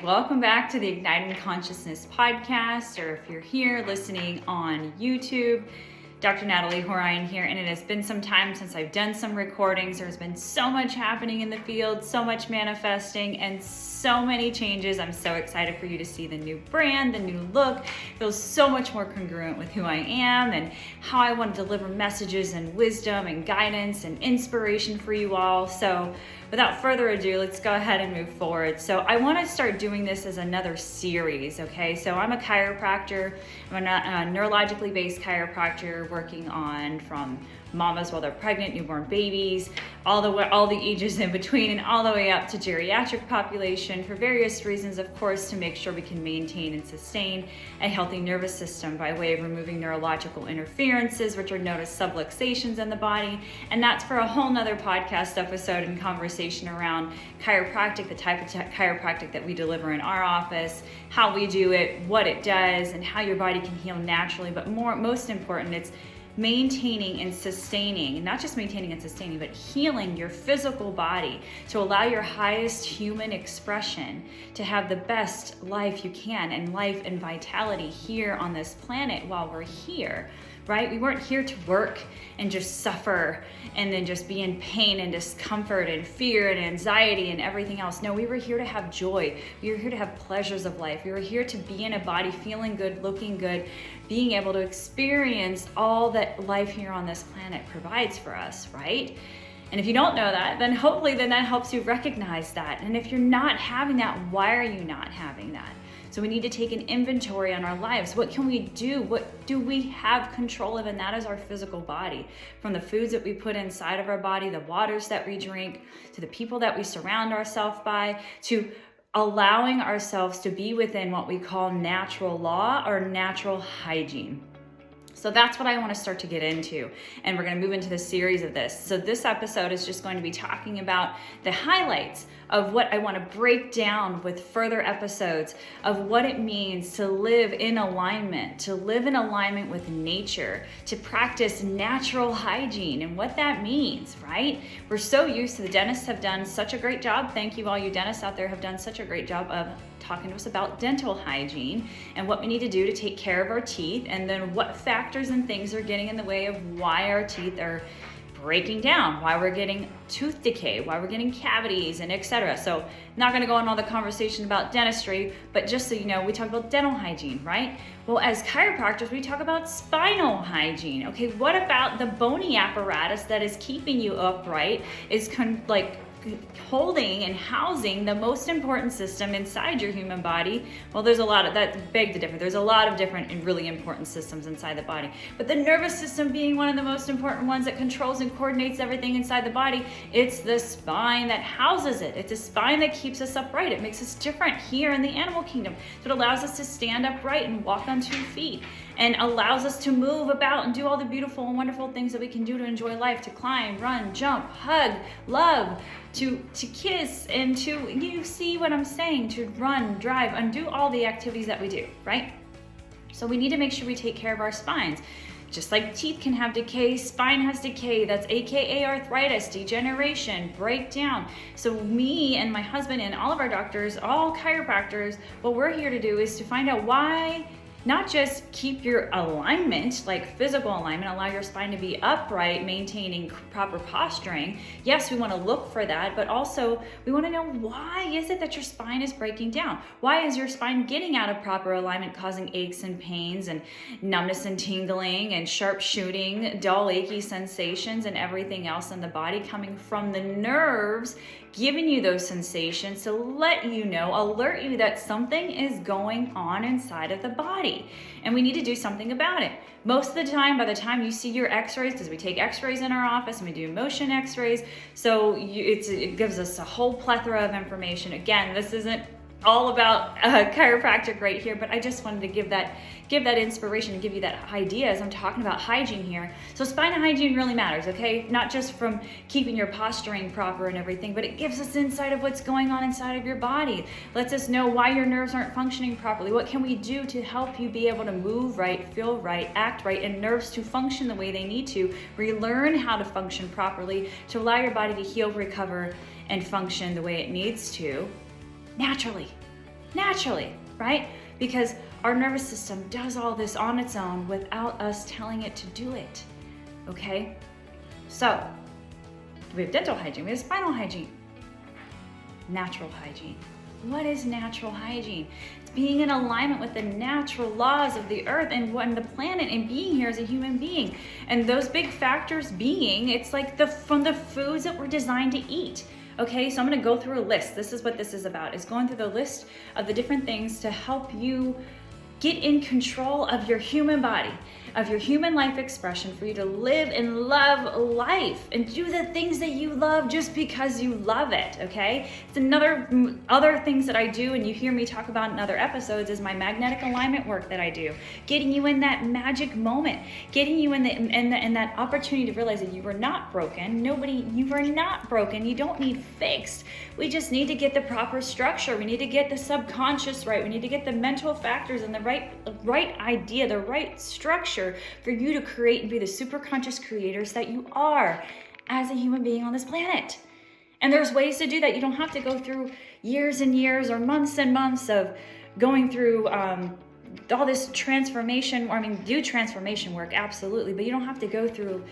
Welcome back to the Igniting Consciousness podcast, or if you're here listening on YouTube, Dr. Natalie Horion here, and it has been some time since I've done some recordings. There's been so much happening in the field, so much manifesting, and so many changes. I'm so excited for you to see the new brand, the new look. It feels so much more congruent with who I am and how I want to deliver messages and wisdom and guidance and inspiration for you all. So without further ado, let's go ahead and move forward. So I want to start doing this as another series, okay? So I'm a chiropractor. I'm a neurologically based chiropractor working on from mamas while they're pregnant, newborn babies, all the ages in between, and all the way up to geriatric population for various reasons, of course, to make sure we can maintain and sustain a healthy nervous system by way of removing neurological interferences, which are known as subluxations in the body. And that's for a whole nother podcast episode and conversation around chiropractic, the type of chiropractic that we deliver in our office, how we do it, what it does, and how your body can heal naturally. But most important, it's maintaining and sustaining, and not just maintaining and sustaining, but healing your physical body to allow your highest human expression to have the best life you can, and life and vitality here on this planet while we're here, right? We weren't here to work and just suffer and then just be in pain and discomfort and fear and anxiety and everything else. No, we were here to have joy. We were here to have pleasures of life. We were here to be in a body feeling good, looking good, being able to experience all that life here on this planet provides for us, right? And if you don't know that, then hopefully that helps you recognize that. And if you're not having that, why are you not having that? So we need to take an inventory on our lives. What can we do? What do we have control of? And that is our physical body. From the foods that we put inside of our body, the waters that we drink, to the people that we surround ourselves by, to allowing ourselves to be within what we call natural law or natural hygiene. So that's what I want to start to get into, and we're going to move into the series of this. So this episode is just going to be talking about the highlights of what I want to break down with further episodes of what it means to live in alignment, with nature, to practice natural hygiene and what that means, right? We're so used to, the dentists have done such a great job. Thank you, all you dentists out there have done such a great job of talking to us about dental hygiene and what we need to do to take care of our teeth, and then what factors and things are getting in the way of why our teeth are breaking down, why we're getting tooth decay, why we're getting cavities, and etc. So not going to go on all the conversation about dentistry, but just so you know, we talk about dental hygiene, right? Well, as chiropractors, we talk about spinal hygiene. Okay, what about the bony apparatus that is keeping you upright, is holding and housing the most important system inside your human body? Well, there's a lot of that, beg to differ. There's a lot of different and really important systems inside the body, but the nervous system being one of the most important ones that controls and coordinates everything inside the body. It's the spine that houses it. It's a spine that keeps us upright. It makes us different here in the animal kingdom. So it allows us to stand upright and walk on 2 feet, and allows us to move about and do all the beautiful and wonderful things that we can do to enjoy life, to climb, run, jump, hug, love, to kiss, and to, you see what I'm saying, to run, drive, and do all the activities that we do, right? So we need to make sure we take care of our spines. Just like teeth can have decay, spine has decay. That's AKA arthritis, degeneration, breakdown. So me and my husband and all of our doctors, all chiropractors, what we're here to do is to find out why. Not just keep your alignment, like physical alignment, allow your spine to be upright, maintaining proper posturing. Yes, we want to look for that, but also we want to know, why is it that your spine is breaking down? Why is your spine getting out of proper alignment, causing aches and pains and numbness and tingling and sharp shooting, dull, achy sensations, and everything else in the body coming from the nerves, giving you those sensations to let you know, alert you that something is going on inside of the body, and we need to do something about it. Most of the time, by the time you see your x-rays, because we take x-rays in our office and we do motion x-rays, so it gives us a whole plethora of information. Again, this isn't all about chiropractic right here, but I just wanted to give that inspiration and give you that idea as I'm talking about hygiene here. So spine hygiene really matters, okay? Not just from keeping your posturing proper and everything, but it gives us insight of what's going on inside of your body. Lets us know why your nerves aren't functioning properly. What can we do to help you be able to move right, feel right, act right, and nerves to function the way they need to, relearn how to function properly, to allow your body to heal, recover, and function the way it needs to, naturally. naturally, right? Because our nervous system does all this on its own without us telling it to do it, okay? So, we have dental hygiene, we have spinal hygiene, natural hygiene. What is natural hygiene? It's being in alignment with the natural laws of the earth and the planet and being here as a human being. And those big factors being, it's like from the foods that we're designed to eat. Okay, so I'm gonna go through a list. This is what this is about, is going through the list of the different things to help you get in control of your human body, of your human life expression, for you to live and love life and do the things that you love just because you love it, okay? It's other things that I do, and you hear me talk about in other episodes, is my magnetic alignment work that I do. Getting you in that magic moment, getting you in that opportunity to realize that you are not broken. You are not broken. You don't need fixed. We just need to get the proper structure. We need to get the subconscious right. We need to get the mental factors and the right idea, the right structure for you to create and be the super conscious creators that you are as a human being on this planet. And there's ways to do that. You don't have to go through years and years or months and months of going through all this transformation. Do transformation work, absolutely, but you don't have to go through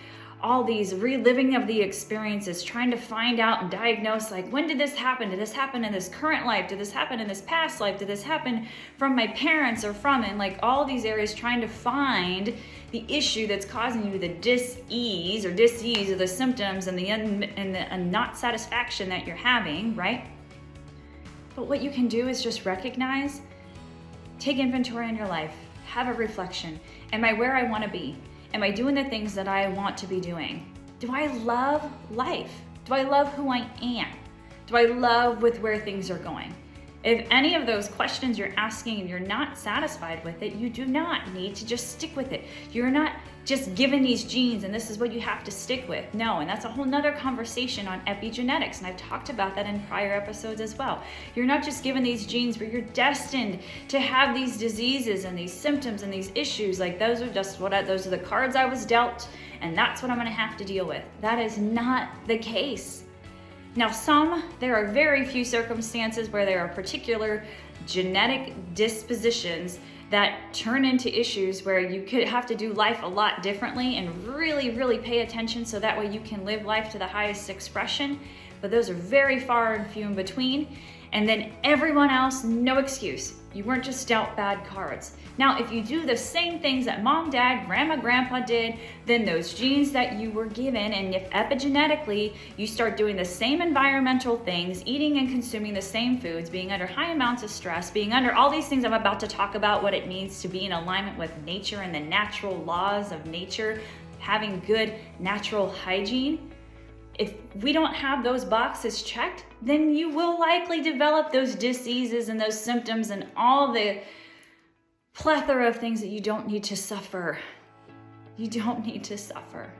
all these reliving of the experiences, trying to find out and diagnose, like, when did this happen? Did this happen in this current life? Did this happen in this past life? Did this happen from my parents or from, and like all these areas, trying to find the issue that's causing you the dis-ease or the symptoms and the not satisfaction that you're having, right? But what you can do is just recognize, take inventory in your life, have a reflection. Am I where I want to be? Am I doing the things that I want to be doing? Do I love life? Do I love who I am? Do I love with where things are going? If any of those questions you're asking and you're not satisfied with it, you do not need to just stick with it. You're not just given these genes and this is what you have to stick with. No, and that's a whole nother conversation on epigenetics, and I've talked about that in prior episodes as well. You're not just given these genes, but you're destined to have these diseases and these symptoms and these issues. Like, those are the cards I was dealt, and that's what I'm gonna have to deal with. That is not the case. Now, there are very few circumstances where there are particular genetic dispositions that turn into issues where you could have to do life a lot differently and really, really pay attention so that way you can live life to the highest expression. But those are very far and few in between. And then everyone else, no excuse. You weren't just dealt bad cards. Now, if you do the same things that mom, dad, grandma, grandpa did, then those genes that you were given, and if epigenetically you start doing the same environmental things, eating and consuming the same foods, being under high amounts of stress, being under all these things I'm about to talk about, what it means to be in alignment with nature and the natural laws of nature, having good natural hygiene, if we don't have those boxes checked, then you will likely develop those diseases and those symptoms and all the plethora of things that you don't need to suffer. You don't need to suffer.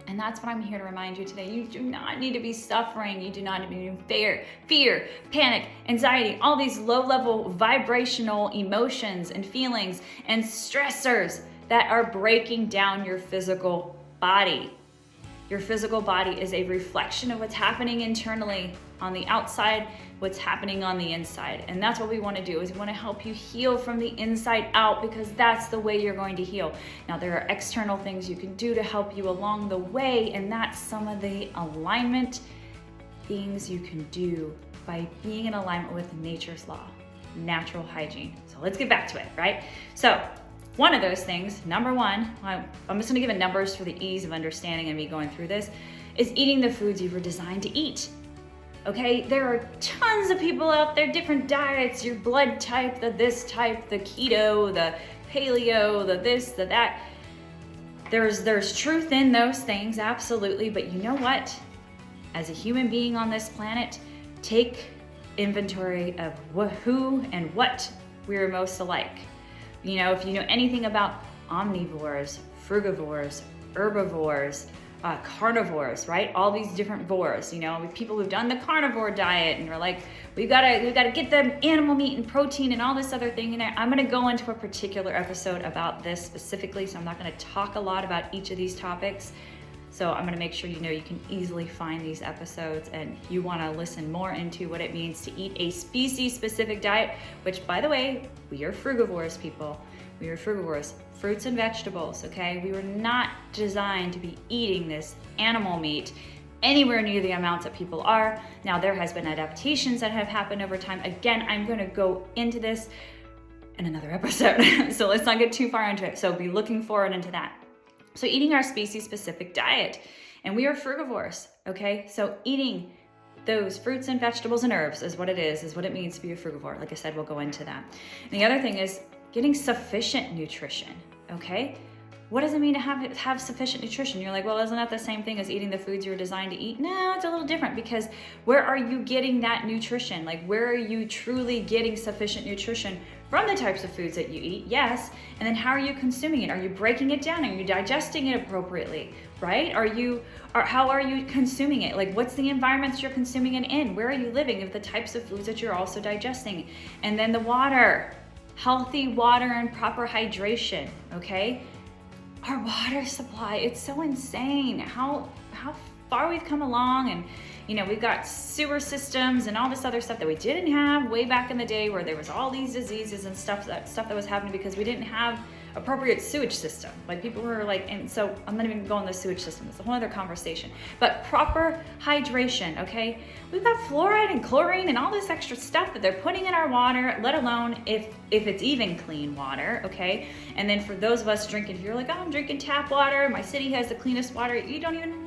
And that's what I'm here to remind you today. You do not need to be suffering. You do not need to be fear, panic, anxiety, all these low-level vibrational emotions and feelings and stressors that are breaking down your physical body. Your physical body is a reflection of what's happening internally on the outside, what's happening on the inside. And that's what we want to do, is we want to help you heal from the inside out, because that's the way you're going to heal. Now, there are external things you can do to help you along the way, and that's some of the alignment things you can do by being in alignment with nature's law, natural hygiene. So let's get back to it, right? So one of those things, number one, I'm just gonna give it numbers for the ease of understanding and me going through this, is eating the foods you were designed to eat. Okay, there are tons of people out there, different diets, your blood type, the this type, the keto, the paleo, the this, the that. There's truth in those things, absolutely, but you know what? As a human being on this planet, take inventory of who and what we're most alike. You know, if you know anything about omnivores, frugivores, herbivores, carnivores, right? All these different vores, you know, with people who've done the carnivore diet and are like, we've got to get the animal meat and protein and all this other thing in there. I'm going to go into a particular episode about this specifically, so I'm not going to talk a lot about each of these topics. So I'm gonna make sure you know you can easily find these episodes, and you wanna listen more into what it means to eat a species-specific diet, which, by the way, we are frugivores, people. We are frugivores, fruits and vegetables, okay? We were not designed to be eating this animal meat anywhere near the amounts that people are. Now, there has been adaptations that have happened over time. Again, I'm gonna go into this in another episode, so let's not get too far into it. So be looking forward into that. So eating our species-specific diet, and we are frugivores, okay? So eating those fruits and vegetables and herbs is what it means to be a frugivore. Like I said, we'll go into that. And the other thing is getting sufficient nutrition, okay? What does it mean to have sufficient nutrition? You're like, well, isn't that the same thing as eating the foods you're designed to eat? No, it's a little different, because where are you getting that nutrition? Like, where are you truly getting sufficient nutrition from the types of foods that you eat? Yes. And then how are you consuming it? Are you breaking it down? Are you digesting it appropriately, right? How are you consuming it? Like, what's the environments you're consuming it in? Where are you living? Of the types of foods that you're also digesting. And then the water, healthy water and proper hydration, okay? Our water supply, it's so insane how far we've come along. And we've got sewer systems and all this other stuff that we didn't have way back in the day, where there was all these diseases and stuff that was happening because we didn't have appropriate sewage system. Like, people were like, and so I'm not even going to the sewage system, it's a whole other conversation. But proper hydration, okay? We've got fluoride and chlorine and all this extra stuff that they're putting in our water, let alone if it's even clean water, okay? And then for those of us drinking, if you're like, oh, I'm drinking tap water, my city has the cleanest water, you don't even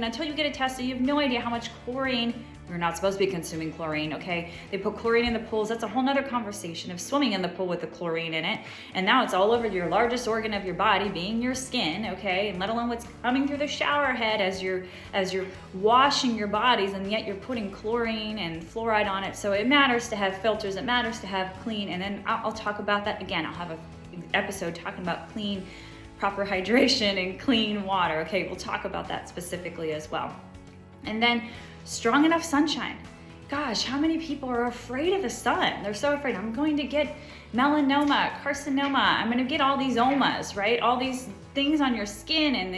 until you get it tested, you have no idea how much chlorine. We're not supposed to be consuming chlorine, okay? They put chlorine in the pools. That's a whole nother conversation of swimming in the pool with the chlorine in it. And now it's all over your largest organ of your body, being your skin, okay? And let alone what's coming through the shower head as you're washing your bodies, and yet you're putting chlorine and fluoride on it. So it matters to have filters. It matters to have clean. And then I'll talk about that again. I'll have an episode talking about clean, proper hydration and clean water, okay? We'll talk about that specifically as well. And then strong enough sunshine. Gosh, how many people are afraid of the sun? They're so afraid. I'm going to get melanoma, carcinoma. I'm going to get all these omas, right? All these things on your skin, and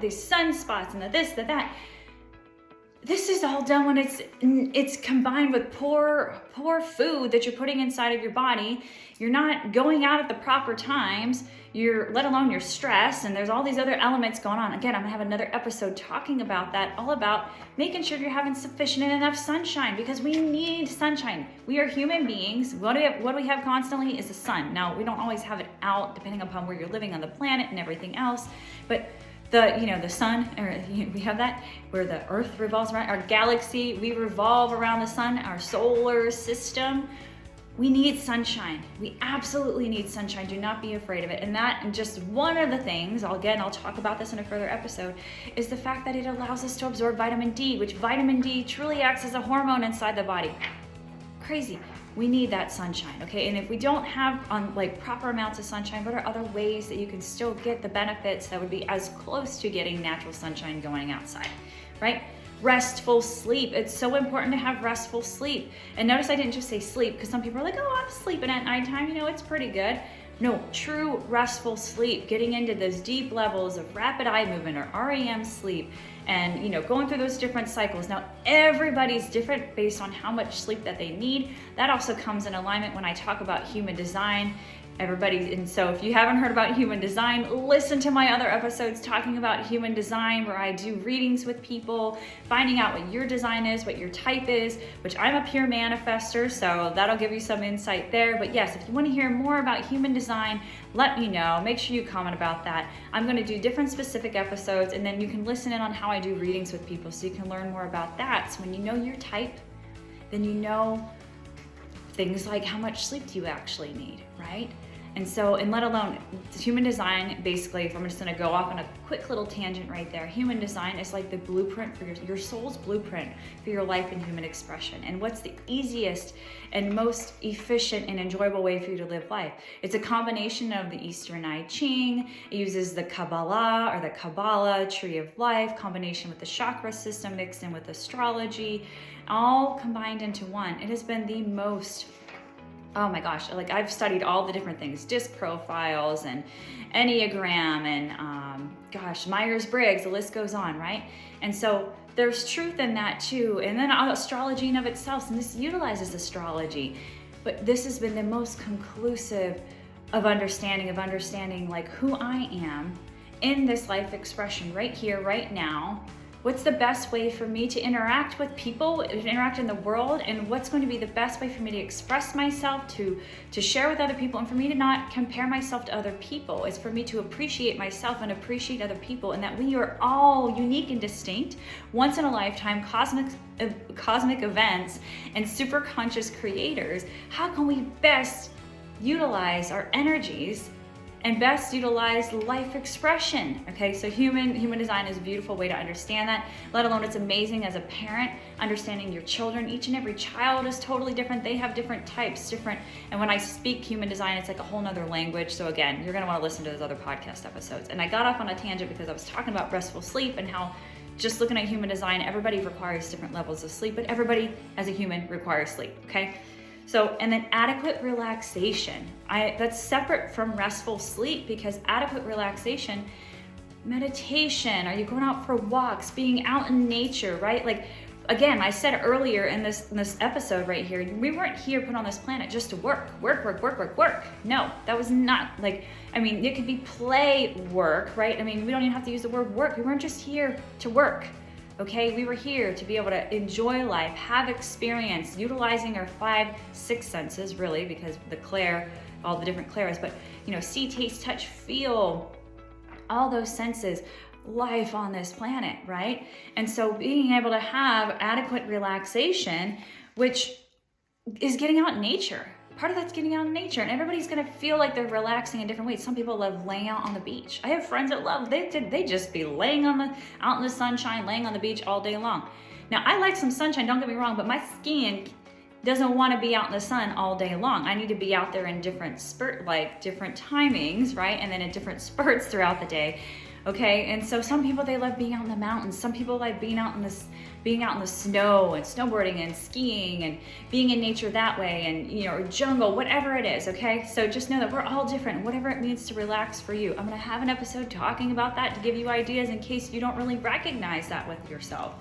these sunspots and the this, the that. This is all done when it's combined with poor food that you're putting inside of your body. You're not going out at the proper times. Let alone your stress, and there's all these other elements going on. Again, I'm gonna have another episode talking about that, all about making sure you're having sufficient and enough sunshine, because we need sunshine. We are human beings. What do we have constantly is the sun. Now, we don't always have it out depending upon where you're living on the planet and everything else, but the sun, or we have that where the earth revolves around our galaxy. We revolve around the sun, our solar system. We need sunshine. We absolutely need sunshine. Do not be afraid of it. And just one of the things, I'll talk about this in a further episode, is the fact that it allows us to absorb vitamin D, which vitamin D truly acts as a hormone inside the body. Crazy. We need that sunshine, okay? And if we don't have proper amounts of sunshine, what are other ways that you can still get the benefits that would be as close to getting natural sunshine going outside, right? Restful sleep. It's so important to have restful sleep. And notice I didn't just say sleep, because some people are like, oh, I'm sleeping at nighttime, it's pretty good. No, true restful sleep, getting into those deep levels of rapid eye movement or REM sleep, and going through those different cycles. Now, everybody's different based on how much sleep that they need. That also comes in alignment when I talk about human design. And so if you haven't heard about human design, listen to my other episodes talking about human design, where I do readings with people, finding out what your design is, what your type is, which I'm a pure manifester, so that'll give you some insight there. But yes, if you want to hear more about human design, let me know. Make sure you comment about that. I'm going to do different specific episodes, and then you can listen in on how I do readings with people, so you can learn more about that. So when you know your type, then you know things like how much sleep do you actually need, right? And so, and let alone human design, basically, if I'm just gonna go off on a quick little tangent right there, human design is like the blueprint for your soul's blueprint for your life and human expression. And what's the easiest and most efficient and enjoyable way for you to live life? It's a combination of the Eastern I Ching. It uses the Kabbalah, or the Kabbalah tree of life, combination with the chakra system, mixed in with astrology, all combined into one. It has been the most oh my gosh, like I've studied all the different things, disc profiles and Enneagram and Myers-Briggs, the list goes on, right? And so there's truth in that too. And then astrology in of itself, and this utilizes astrology, but this has been the most conclusive of understanding like who I am in this life expression right here, right now. What's the best way for me to interact with people, to interact in the world, and what's going to be the best way for me to express myself, to share with other people, and for me to not compare myself to other people. It's for me to appreciate myself and appreciate other people, and that we are all unique and distinct, once in a lifetime cosmic events and super conscious creators. How can we best utilize our energies and best utilize life expression? Okay, so human design is a beautiful way to understand that, let alone it's amazing as a parent, understanding your children. Each and every child is totally different. They have different types, and when I speak human design, it's like a whole nother language. So again, you're gonna wanna listen to those other podcast episodes. And I got off on a tangent because I was talking about restful sleep and how just looking at human design, everybody requires different levels of sleep, but everybody as a human requires sleep, okay? So, and then adequate relaxation. That's separate from restful sleep, because adequate relaxation, meditation, are you going out for walks, being out in nature, right? Like, again, I said earlier in this episode right here, we weren't here put on this planet just to work. No, that was not like, I mean, it could be play work, right? I mean, we don't even have to use the word work. We weren't just here to work. Okay, we were here to be able to enjoy life, have experience, utilizing our 5, 6 senses, really, because the clair, all the different clairs, but see, taste, touch, feel, all those senses, life on this planet, right? And so being able to have adequate relaxation, which is getting out in nature. Part of that's getting out in nature, and everybody's gonna feel like they're relaxing in different ways. Some people love laying out on the beach. I have friends that love, they just be laying out in the sunshine, laying on the beach all day long. Now, I like some sunshine, don't get me wrong, but my skin doesn't want to be out in the sun all day long. I need to be out there in different different timings, right? And then in different spurts throughout the day. Okay, and so some people, they love being out in the mountains. Some people like being out in the snow and snowboarding and skiing and being in nature that way, and or jungle, whatever it is. Okay, so just know that we're all different, whatever it means to relax for you. I'm gonna have an episode talking about that to give you ideas in case you don't really recognize that with yourself.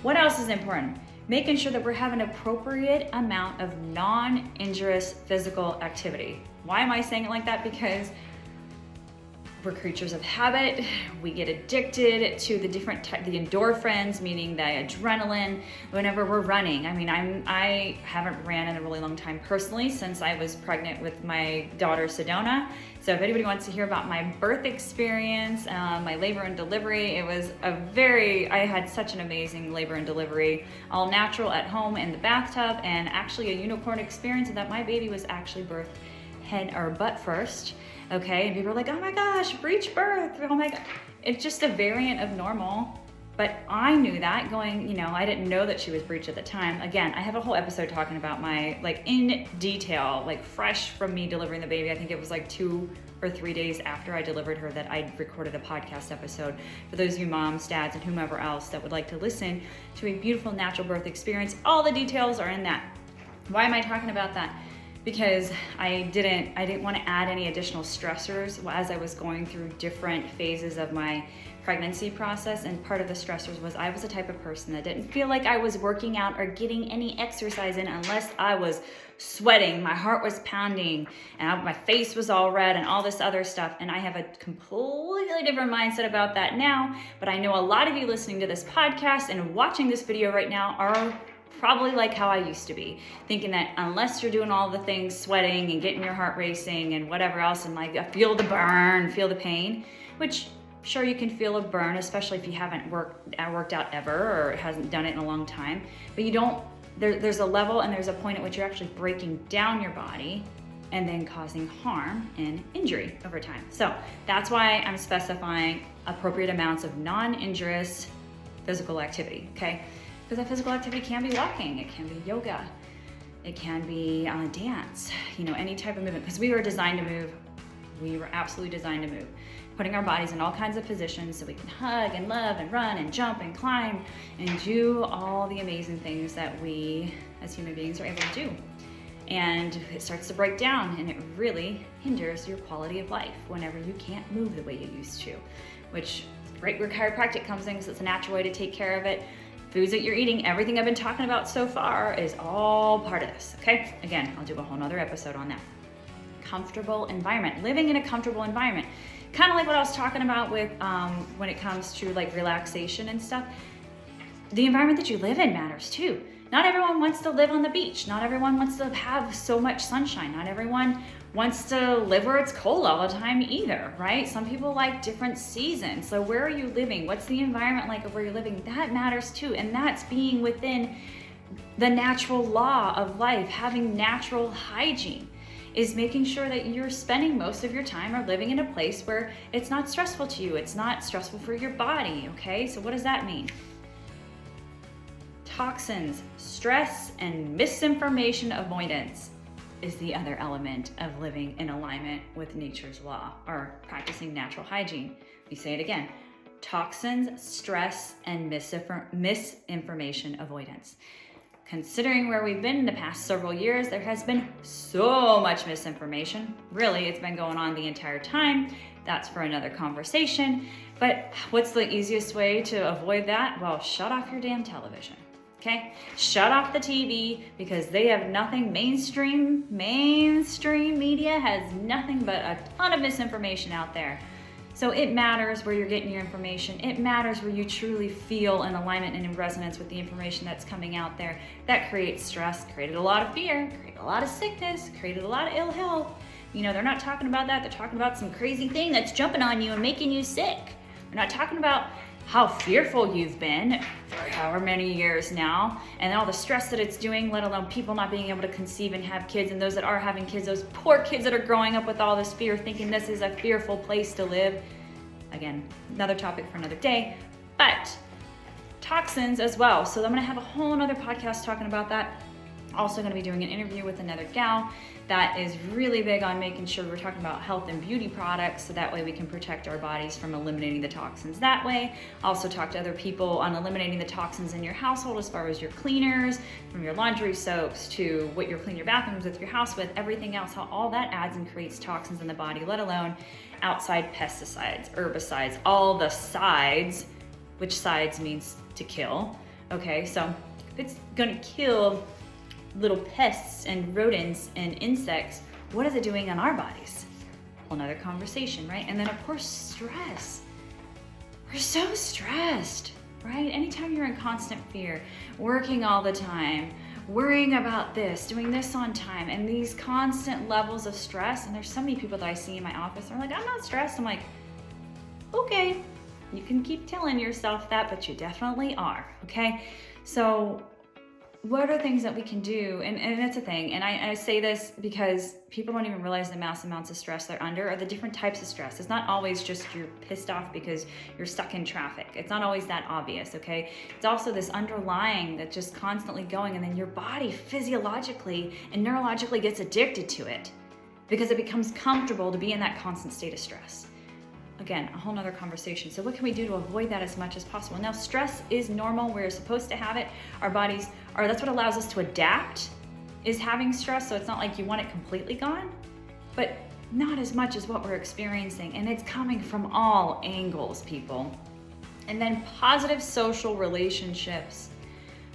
What else is important? Making sure that we're having an appropriate amount of non-injurious physical activity. Why am I saying it like that? Because we're creatures of habit. We get addicted to the endorphins, meaning the adrenaline, whenever we're running. I mean, I haven't ran in a really long time personally since I was pregnant with my daughter Sedona. So if anybody wants to hear about my birth experience, my labor and delivery, I had such an amazing labor and delivery, all natural at home in the bathtub, and actually a unicorn experience, that my baby was actually birthed head or butt first. Okay, and people are like, oh my gosh, breech birth, oh my God. It's just a variant of normal. But I knew that going, I didn't know that she was breech at the time. Again, I have a whole episode talking about my, in detail, fresh from me delivering the baby. I think it was 2 or 3 days after I delivered her that I recorded a podcast episode for those of you moms, dads, and whomever else that would like to listen to a beautiful natural birth experience. All the details are in that. Why am I talking about that? Because I didn't want to add any additional stressors as I was going through different phases of my pregnancy process. And part of the stressors was I was the type of person that didn't feel like I was working out or getting any exercise in unless I was sweating, my heart was pounding, and my face was all red and all this other stuff. And I have a completely different mindset about that now. But I know a lot of you listening to this podcast and watching this video right now are probably like how I used to be, thinking that unless you're doing all the things, sweating and getting your heart racing and whatever else, and feel the burn, feel the pain, which sure you can feel a burn, especially if you haven't worked out ever or hasn't done it in a long time, but you don't, there's a level and there's a point at which you're actually breaking down your body and then causing harm and injury over time. So that's why I'm specifying appropriate amounts of non-injurious physical activity, okay? Because that physical activity can be walking, it can be yoga, it can be dance, any type of movement, because we were designed to move. We were absolutely designed to move, putting our bodies in all kinds of positions so we can hug and love and run and jump and climb and do all the amazing things that we as human beings are able to do. and it starts to break down, and it really hinders your quality of life whenever you can't move the way you used to, which is great where chiropractic comes in because it's a natural way to take care of it. Foods that you're eating, everything I've been talking about so far is all part of this, okay? Again, I'll do a whole nother episode on that. Comfortable environment, living in a comfortable environment. Kind of like what I was talking about with when it comes to like relaxation and stuff. The environment that you live in matters too. Not everyone wants to live on the beach. Not everyone wants to have so much sunshine. Not everyone wants to live where it's cold all the time either, right? Some people like different seasons. So where are you living? What's the environment like of where you're living? That matters too. And that's being within the natural law of life, having natural hygiene is making sure that you're spending most of your time or living in a place where it's not stressful to you. It's not stressful for your body, okay? So what does that mean? Toxins, stress, and misinformation avoidance is the other element of living in alignment with nature's law or practicing natural hygiene. We say it again, toxins, stress, and misinformation avoidance. Considering where we've been in the past several years, there has been so much misinformation. Really, it's been going on the entire time. That's for another conversation. But what's the easiest way to avoid that? Well, shut off your damn television. Okay? Shut off the TV because they have nothing. Mainstream media has nothing but a ton of misinformation out there. So it matters where you're getting your information. It matters where you truly feel in alignment and in resonance with the information that's coming out there. That creates stress, created a lot of fear, created a lot of sickness, created a lot of ill health. You know, they're not talking about that. They're talking about some crazy thing that's jumping on you and making you sick. They're not talking about how fearful you've been for however many years now, and all the stress that it's doing, let alone people not being able to conceive and have kids, and those that are having kids, those poor kids that are growing up with all this fear, thinking this is a fearful place to live. Again, another topic for another day, but toxins as well. So I'm gonna have a whole nother podcast talking about that. Also gonna be doing an interview with another gal that is really big on making sure we're talking about health and beauty products, so that way we can protect our bodies from eliminating the toxins that way. Also talk to other people on eliminating the toxins in your household as far as your cleaners, from your laundry soaps to what you clean your bathrooms with, your house with, everything else, how all that adds and creates toxins in the body, let alone outside pesticides, herbicides, all the sides, which sides means to kill. Okay, so if it's gonna kill little pests and rodents and insects, what is it doing on our bodies? Whole nother conversation, right? And then of course, stress. We're so stressed, right? Anytime you're in constant fear, working all the time, worrying about this, doing this on time, and these constant levels of stress, and there's so many people that I see in my office, they're like, I'm not stressed. I'm like, okay, you can keep telling yourself that, but you definitely are, okay? So what are things that we can do? And it's a thing. And I say this because people don't even realize the mass amounts of stress they're under, or the different types of stress. It's not always just you're pissed off because you're stuck in traffic. It's not always that obvious, okay? It's also this underlying that's just constantly going, and then your body physiologically and neurologically gets addicted to it because it becomes comfortable to be in that constant state of stress. Again, a whole nother conversation. So what can we do to avoid that as much as possible? Now, stress is normal. We're supposed to have it. Our bodies are, that's what allows us to adapt, is having stress. So it's not like you want it completely gone, but not as much as what we're experiencing. And it's coming from all angles, people. And then positive social relationships.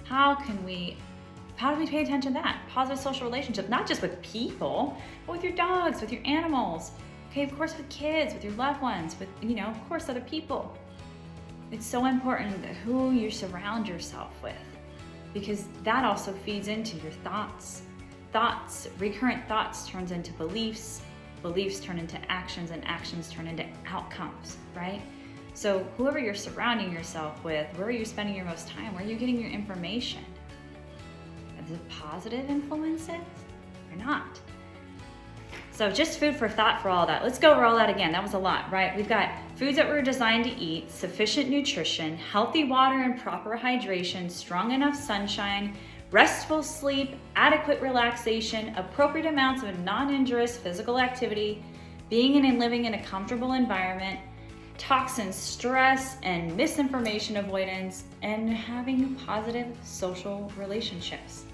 How do we pay attention to that? Positive social relationships, not just with people, but with your dogs, with your animals. Okay, of course with kids, with your loved ones, with, you know, of course other people. It's so important that who you surround yourself with, because that also feeds into your thoughts. Recurrent thoughts turns into beliefs, beliefs turn into actions, and actions turn into outcomes, right? So whoever you're surrounding yourself with, where are you spending your most time? Where are you getting your information? Is it positive influences or not? So just food for thought for all that. Let's go over all that again. That was a lot, right? We've got foods that we're designed to eat, sufficient nutrition, healthy water and proper hydration, strong enough sunshine, restful sleep, adequate relaxation, appropriate amounts of non-injurious physical activity, being and living in a comfortable environment, toxins, stress, and misinformation avoidance, and having positive social relationships.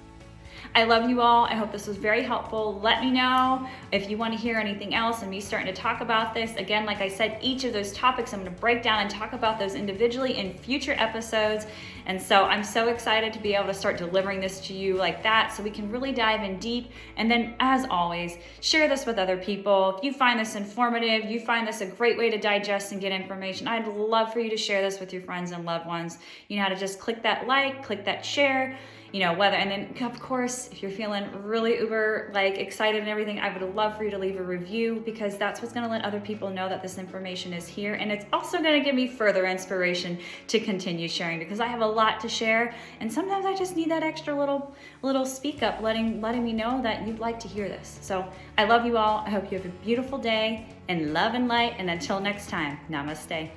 I love you all. I hope this was very helpful. Let me know if you want to hear anything else and me starting to talk about this. Again, like I said, each of those topics I'm going to break down and talk about those individually in future episodes. And so I'm so excited to be able to start delivering this to you like that so we can really dive in deep. And then, as always, share this with other people. If you find this informative, you find this a great way to digest and get information, I'd love for you to share this with your friends and loved ones. You know how to just click that like, click that share, and then of course, if you're feeling really uber excited and everything, I would love for you to leave a review, because that's what's going to let other people know that this information is here. And it's also going to give me further inspiration to continue sharing, because I have a lot to share, and sometimes I just need that extra little speak up, letting me know that you'd like to hear this. So I love you all. I hope you have a beautiful day, and love and light, and until next time, namaste.